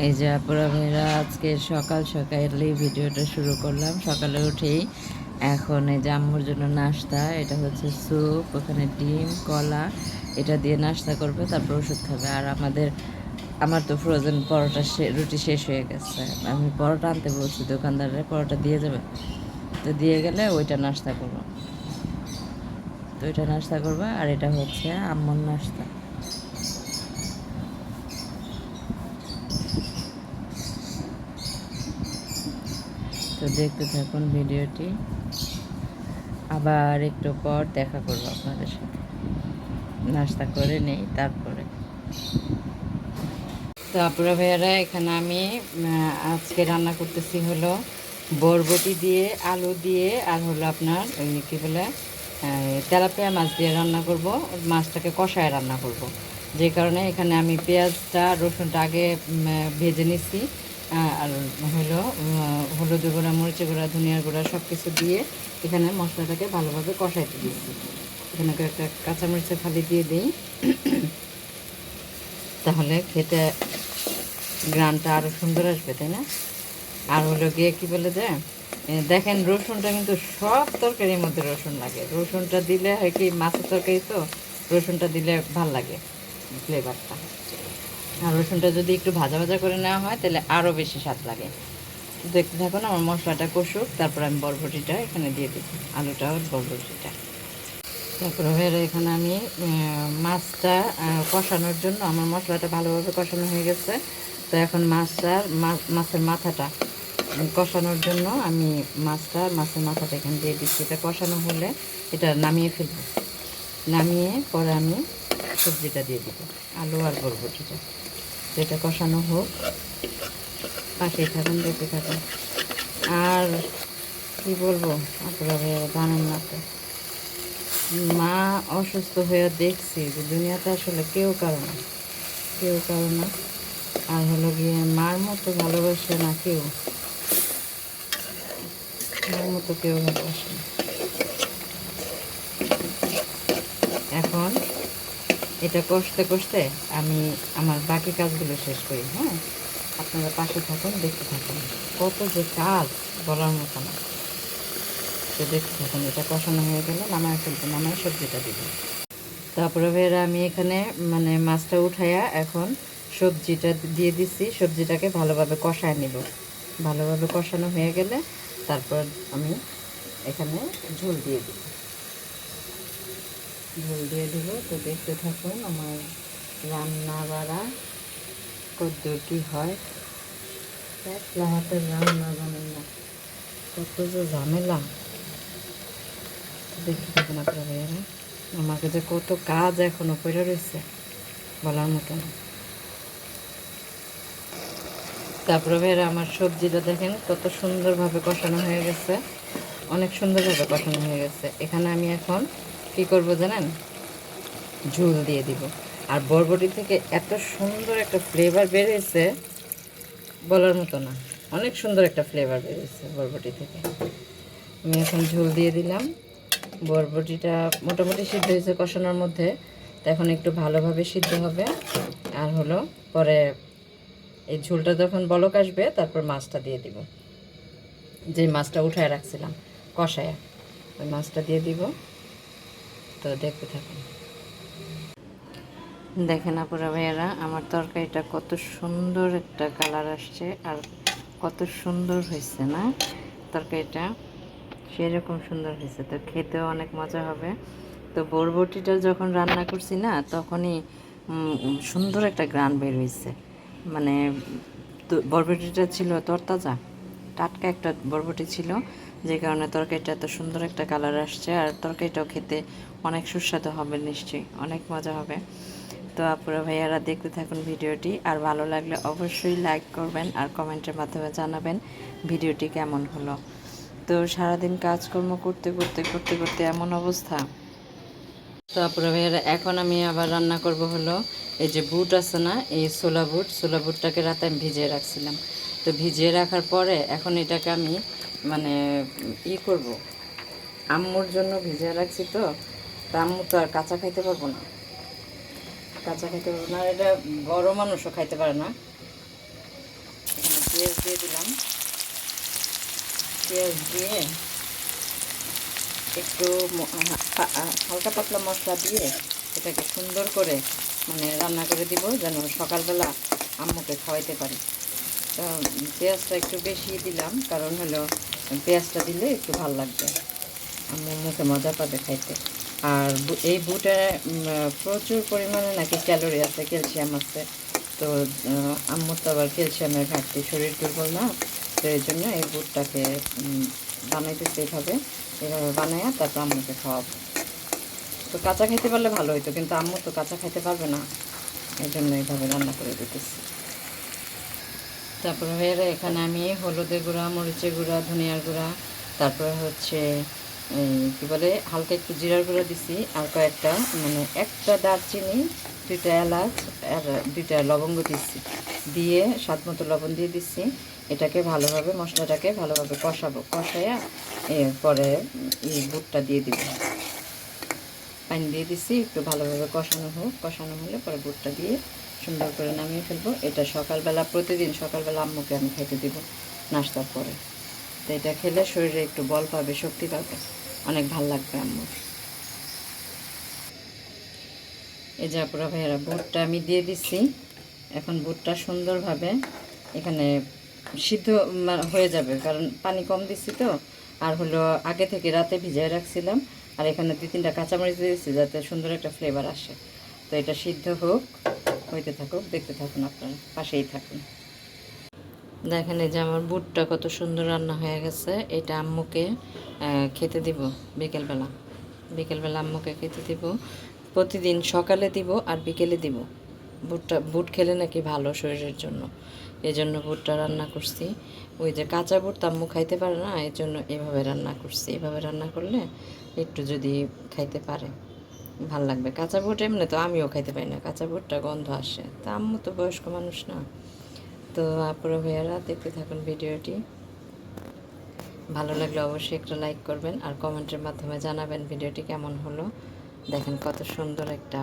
এই যে আপুরা ভাইরা আজকে সকাল সকালেই ভিডিওটা শুরু করলাম। সকালে উঠেই এখন এই যে আম্মুর জন্য নাস্তা, এটা হচ্ছে স্যুপ, ওখানে ডিম কলা এটা দিয়ে নাস্তা করবে, তারপর ওষুধ খাবে। আর আমার তো ফ্রোজেন পরোটা রুটি শেষ হয়ে গেছে। আমি পরোটা আনতে বলছি দোকানদারে, পরোটা দিয়ে যাবে, তো দিয়ে গেলে ওইটা নাস্তা করবো। তো ওইটা নাস্তা করবে আর এটা হচ্ছে আম্মুর নাস্তা। তো দেখতে থাকুন ভিডিওটি, আবার একটু পর দেখা করবো আপনাদের সাথে। নাস্তা করে নেই তারপরে। তো আপুরা ভাইয়ারা, এখানে আমি আজকে রান্না করতেছি হলো বরবটি দিয়ে, আলু দিয়ে, আর হলো আপনার ওই কী বলে তেলাপিয়া মাছ দিয়ে রান্না করব। মাছটাকে কষায় রান্না করব, যে কারণে এখানে আমি পেঁয়াজটা রসুনটা আগে ভেজে নিচ্ছি। আর হলো হলুদ গুঁড়া, মরিচের গুঁড়া, ধনিয়ার গুঁড়া সব কিছু দিয়ে এখানে মশলাটাকে ভালোভাবে কষাইতে দিচ্ছি। এখানে একটা কাঁচামরিচের ফালি দিয়ে দিই, তাহলে খেতে গ্রানটা আরও সুন্দর আসবে, তাই না? আর হলো গিয়ে কী বলে যে দেখেন, রসুনটা কিন্তু সব তরকারির মধ্যে রসুন লাগে। রসুনটা দিলে হয় কি, মাছের তরকারি তো রসুনটা দিলে ভাল লাগে ফ্লেভারটা। আর রসুনটা যদি একটু ভাজা ভাজা করে নেওয়া হয় তাহলে আরও বেশি স্বাদ লাগে। দেখতে থাকুন, আমার মশলাটা কষুক, তারপর আমি বরবটিটা এখানে দিয়ে দেব, আলুটা আর বরবটিটা। তারপরে এখানে আমি মাছটা কষানোর জন্য আমার মশলাটা ভালোভাবে কষানো হয়ে গেছে। তো এখন মাছের মাথাটা কষানোর জন্য আমি মাছের মাথাটা এখানে দিয়ে দিচ্ছি। এটা কষানো হলে এটা নামিয়ে ফেলব, নামিয়ে পরে আমি সবজিটা দিয়ে দিব, আলু আর বরবটিটা। যেটা কষানো হোক, পাশেই থাকুন, দেখতে থাকুন। আর কি বলবো আপনারা জানেন না তো, মা অসুস্থ হয়ে দেখছি যে দুনিয়াতে আসলে কেউ কারো না, কেউ কারো না। আর হলো গিয়ে মার মতো ভালোবাসে না কেউ, মার মতো কেউ ভালোবাসে না। এখন এটা কষতে কষতে আমি আমার বাকি কাজগুলো শেষ করি। হ্যাঁ, আপনারা পাশে থাকুন, দেখতে থাকুন, কত যে কাজ বলার মতো না। তো দেখতে থাকুন, এটা কষানো হয়ে গেলে নামায় ফেলবো, নামায় সবজিটা দিব। তারপরে ফের আমি এখানে মাছটা উঠাইয়া এখন সবজিটা দিয়ে দিচ্ছি। সবজিটাকে ভালোভাবে কষায় নিব। ভালোভাবে কষানো হয়ে গেলে তারপর আমি এখানে ঝোল দিয়ে দিব, ঝোল দিয়ে দেব। তো দেখতে থাকুন আমার রান্না বাড়া কদ্দূর কী হয়। একলা হাতের রান্না জানেন না, কত যে ঝামেলা। দেখতে থাকুন আপনারা ভাইয়ারা, আমাকে যে কত কাজ এখনও পড়ে রয়েছে বলার মতো না। তারপরে ভাইয়ারা, আমার সবজিটা দেখেন কত সুন্দরভাবে কষানো হয়ে গেছে, অনেক সুন্দরভাবে কষানো হয়ে গেছে। এখানে আমি এখন কী করব জানেন, ঝোল দিয়ে দিব। আর বরবটি থেকে এত সুন্দর একটা ফ্লেভার বেরিয়েছে বলার মতো না, অনেক সুন্দর একটা ফ্লেভার বেরিয়েছে বরবটি থেকে। আমি এখন ঝোল দিয়ে দিলাম। বরবটিটা মোটামুটি সিদ্ধ হয়েছে কষানোর মধ্যে, তো এখন একটু ভালোভাবে সিদ্ধ হবে। আর হলো পরে এই ঝোলটা যখন বলক আসবে তারপর মাছটা দিয়ে দিব, যে মাছটা উঠায় রাখছিলাম কষায়, ওই মাছটা দিয়ে দিব। তো দেখতে থাকুন। দেখেন আপুরা ভাইয়ারা, আমার তরকারিটা কত সুন্দর একটা কালার আসছে, আর কত সুন্দর হয়েছে না তরকারিটা, সেরকম সুন্দর হয়েছে। তো খেতেও অনেক মজা হবে। তো বরবটিটা যখন রান্না করছি না, তখনই সুন্দর একটা গ্রান বের হয়েছে। মানে বরবটিটা ছিল তরতাজা, টাটকা একটা বরবটি ছিল, যে কারণে তরকারিটা এত সুন্দর একটা কালার আসছে। আর তরকারিটাও খেতে অনেক সুস্বাদু হবে, নিশ্চয়ই অনেক মজা হবে। তো আপুরা ভাইয়ারা, দেখতে থাকুন ভিডিওটি, আর ভালো লাগলে অবশ্যই লাইক করবেন আর কমেন্টের মাধ্যমে জানাবেন ভিডিওটি কেমন হলো। তো সারাদিন কাজকর্ম করতে করতে করতে করতে এমন অবস্থা। তো আপুরা ভাইয়ারা, এখন আমি আবার রান্না করব হলো এই যে বুট আছে না, এই ছোলা বুটটাকে রাতে আমি ভিজিয়ে রাখছিলাম। তো ভিজিয়ে রাখার পরে এখন এটাকে আমি মানে করব, আম্মুর জন্য ভিজিয়ে রাখছি। তো আম্মু তো আর কাঁচা খাইতে পারবো না, কাঁচা খাইতে পারবো না, আর এটা বড় মানুষও খাইতে পারে না। পেঁয়াজ দিয়ে দিলাম। পেঁয়াজ দিয়ে একটু হালকা পাতলা মশলা দিয়ে এটাকে সুন্দর করে মানে রান্না করে দিব, যেন সকালবেলা আম্মুকে খাওয়াইতে পারি। তো পেঁয়াজটা একটু বেশি দিলাম, কারণ হলো পেঁয়াজটা দিলে একটু ভালো লাগবে, আম্মু মুখে মজা পাবে খাইতে। আর এই বুটে প্রচুর পরিমাণে নাকি ক্যালোরি আছে, ক্যালসিয়াম আছে। তো আম্মুর তো আবার ক্যালসিয়ামের ঘাটতি, শরীর দুর্বল না, তো এই জন্য এই বুটটাকে বানাইতেছে এইভাবে বানাইয়া তারপর আম্মুকে খাওয়াবো। তো কাঁচা খাইতে পারলে ভালো হইতো, কিন্তু আম্মু তো কাঁচা খাইতে পারবে না, এই জন্য এইভাবে রান্না করে দিতেছি। তারপরে এখানে আমি হলুদের গুঁড়া, মরিচের গুঁড়া, ধনিয়ার গুঁড়া, তারপরে হচ্ছে কী বলে হালকা একটু জিরার গুঁড়া দিছি, আর কয়েকটা মানে একটা দারচিনি, 2টা এলাচ আর 2টা লবঙ্গ দিচ্ছি, দিয়ে স্বাদ মতো লবণ দিয়ে দিচ্ছি। এটাকে ভালোভাবে মশলাটাকে ভালোভাবে কষাবো, কষাইয়া এরপরে এই বুটটা দিয়ে দিব। পানি দিয়ে দিচ্ছি, একটু ভালোভাবে কষানো হোক, কষানো হলে পরে বুটটা দিয়ে সুন্দর করে নামিয়ে ফেলবো। এটা সকালবেলা, প্রতিদিন সকালবেলা আম্মুকে আমি খাইতে দিব নাস্তার পরে। তো এটা খেলে শরীরে একটু বল পাবে, শক্তি পাবে, অনেক ভাল লাগবে আম্মুর। এই যে আপুরা ভাইয়েরা, বুটটা আমি দিয়ে দিচ্ছি। এখন বুটটা সুন্দরভাবে এখানে সিদ্ধ হয়ে যাবে, কারণ পানি কম দিচ্ছি তো, আর হলো আগে থেকে রাতে ভিজিয়ে রাখছিলাম, আর এখানে 2-3টা কাঁচামরিচ দিয়ে দিচ্ছি যাতে সুন্দর একটা ফ্লেভার আসে। তো এটা সিদ্ধ হোক, হইতে থাকুক, দেখতে থাকুন, আপনারা পাশেই থাকুন। দেখেন এই যে আমার বুটটা কত সুন্দর রান্না হয়ে গেছে। এটা আম্মুকে খেতে দিব বিকেলবেলা, বিকেলবেলা আম্মুকে খেতে দিব। প্রতিদিন সকালে দিব আর বিকেলে দিব। বুট খেলে নাকি ভালো শরীরের জন্য, এই জন্য বুটটা রান্না করছি। ওই যে কাঁচা বুট তো আম্মু খাইতে পারে না, এই জন্য এভাবে রান্না করছি। এভাবে রান্না করলে একটু যদি খাইতে পারে ভাল লাগবে। কাঁচা বুট এমনি তো আমিও খাইতে পারি না, কাঁচা বুটটা গন্ধ আসে, তা আম্মু তো বয়স্ক মানুষ না। তো আপুরা ভাইয়ারা দেখতে থাকুন ভিডিওটি। ভালো লাগলে অবশ্যই একটা লাইক করবেন, আর কমেন্টের মাধ্যমে জানাবেন ভিডিওটি কেমন হলো। দেখেন কত সুন্দর একটা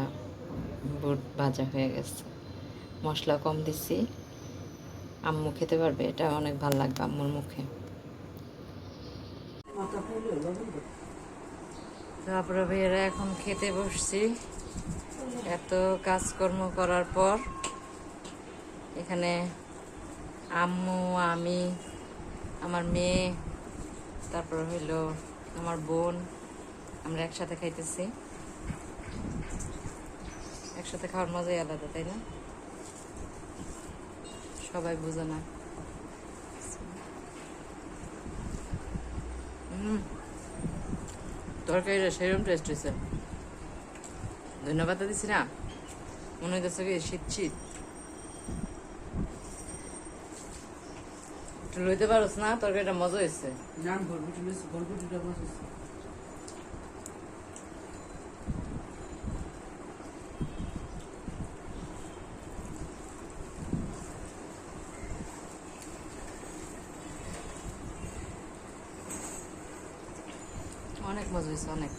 বুট ভাজা হয়ে গেছে, মশলা কম দিচ্ছি, আম্মু খেতে পারবে, এটা অনেক ভালো লাগবে আম্মুর মুখে। তারপরে ভাইয়েরা এখন খেতে বসছি। এত কাজকর্ম করার পর এখানে আম্মু, আমি, আমার মেয়ে, তারপর হইলো আমার বোন, আমরা একসাথে খাইতেছি। একসাথে খাওয়ার মজাই আলাদা, তাই না? সবাই বুঝে না। তরকারিটা সেরকম টেস্ট হয়েছে, ধন্যবাদ দিছি না, মনে হইতেছে কি শীত শীত। একটু লইতে পারোস না, তরকারিটা মজা হয়েছে। অনেক মজা হয়েছে, অনেক।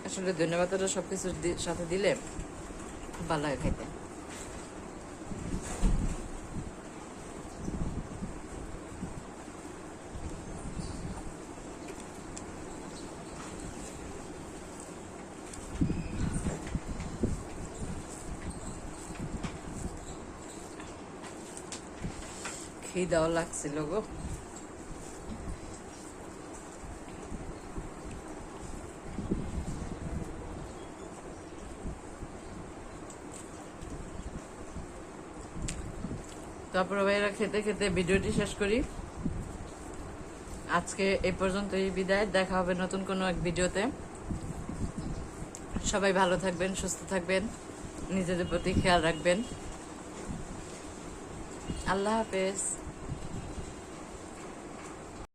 আসলে ধন্যবাদটা সবকিছুর সাথে দিলে খুব ভালো লাগে খাইতে। খিদাও লাগছিল গো। তারপরে ভাইরা খেতে খেতে ভিডিওটি শেষ করি। আজকে এই পর্যন্তই বিদায়, দেখা হবে নতুন কোনো এক ভিডিওতে। সবাই ভালো থাকবেন, সুস্থ থাকবেন, নিজেদের প্রতি খেয়াল রাখবেন। আল্লাহ হাফেজ।